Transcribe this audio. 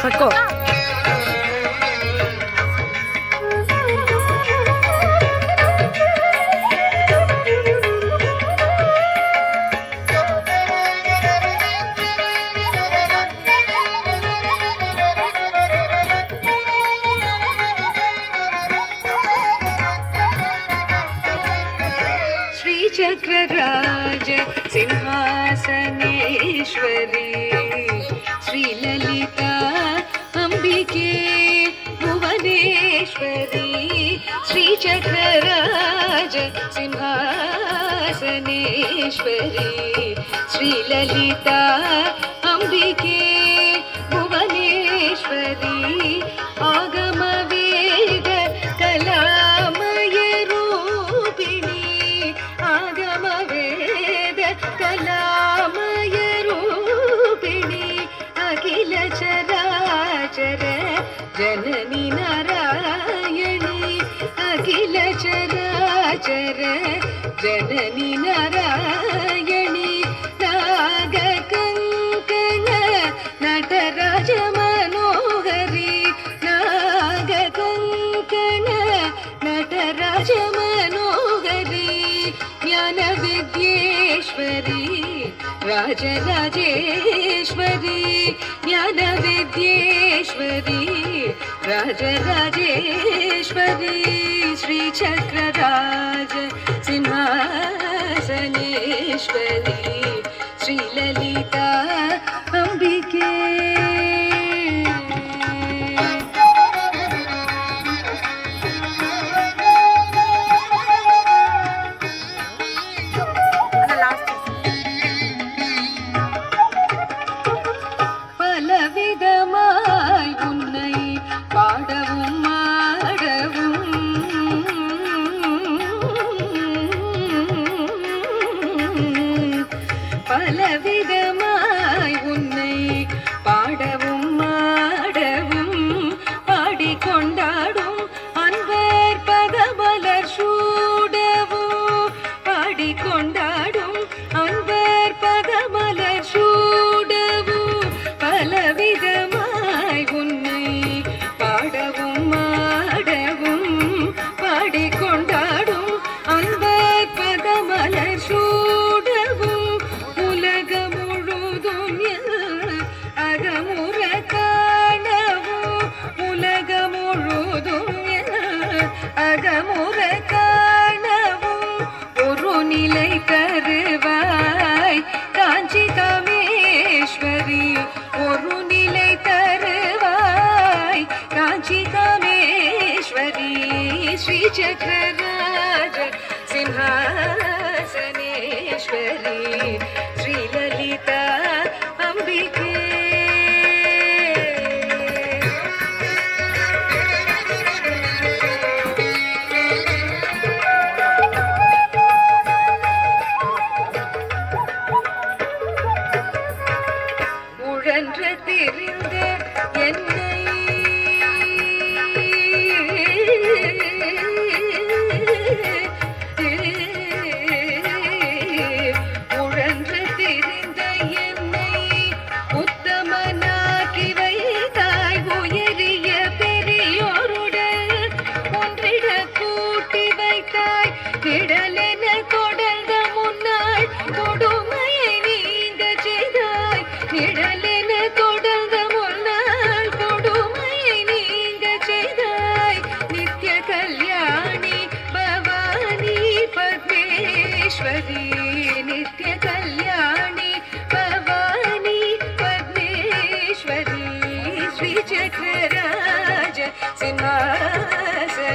सको चक्रराज सिंहासनेश्वरी श्रीललिता अंबिके भुवनेश्वरी श्रीचक्रराज सिंहासनेश्वरी श्रीललिता अंबिके भुवनेश्वरी आगम वेद कलामय रूपिणी आगम वेद कलामय रूपिणी अखिल चराचर जननी नारायणी अखिल चराचर जननी नारायणी नागकंकण नटराज मनोहरी नागकंकण नटराज मनोहरी ज्ञान विद्येश्वरी राजराजेश्वरी ज्ञान विद्येश्वरी राजराजेश्वरी श्री चक्रराज सिंहासनेश्वरी श्रीललिता अंबिके பலவிதமாய் உன்னை பாடவும் ஆடவும் பலவிதமாய் உன்னை பாடவும் ஆடவும் பாடிக்கொண்டாடும் அன்பர் பதமலர் சூடவும் பாடிக்கொண்டாடும் அன்பர் பதமலர் சூடவும் பலவிதமாய் உன்னை பாடவும் ஆடவும் பாடிக்கொண்டாடும் அன்பர் பதமலர் சூடவும் உலக முழுதும் அகமுற காணவும் உலக முழுதும் அகமுற காணவும் ஒரு நிலை தருவாய் காஞ்சி காமேஸ்வரி ஒரு நிலை தருவாய் காஞ்சி காமேஸ்வரி ஸ்ரீ சக்கரராஜ சிம்ஹாசனேஸ்வரி ஸ்ரீலலிதா அம்பிகே உழன்று திரிந்த என்னை உழன்று திரிந்த என்னை உத்தமனாக்கி வைத்தாய் உயரிய பெரியோருடன் ஒன்றிட கூட்டி வைத்தாய் திடலென தொடர்ந்த முன்னாள் கொடுமையை நீங்க செய்தாய் நிழலென தொடர்ந்த முன்னாள் கொடுமையை நீங்க செய்தாய் நித்ய கல்யாணி பவானி பத்மேஸ்வரி நித்ய கல்யாணி பவானி பத்மேஸ்வரி ஸ்ரீ சக்கரராஜ சிம்ஹாசனேஸ்வரி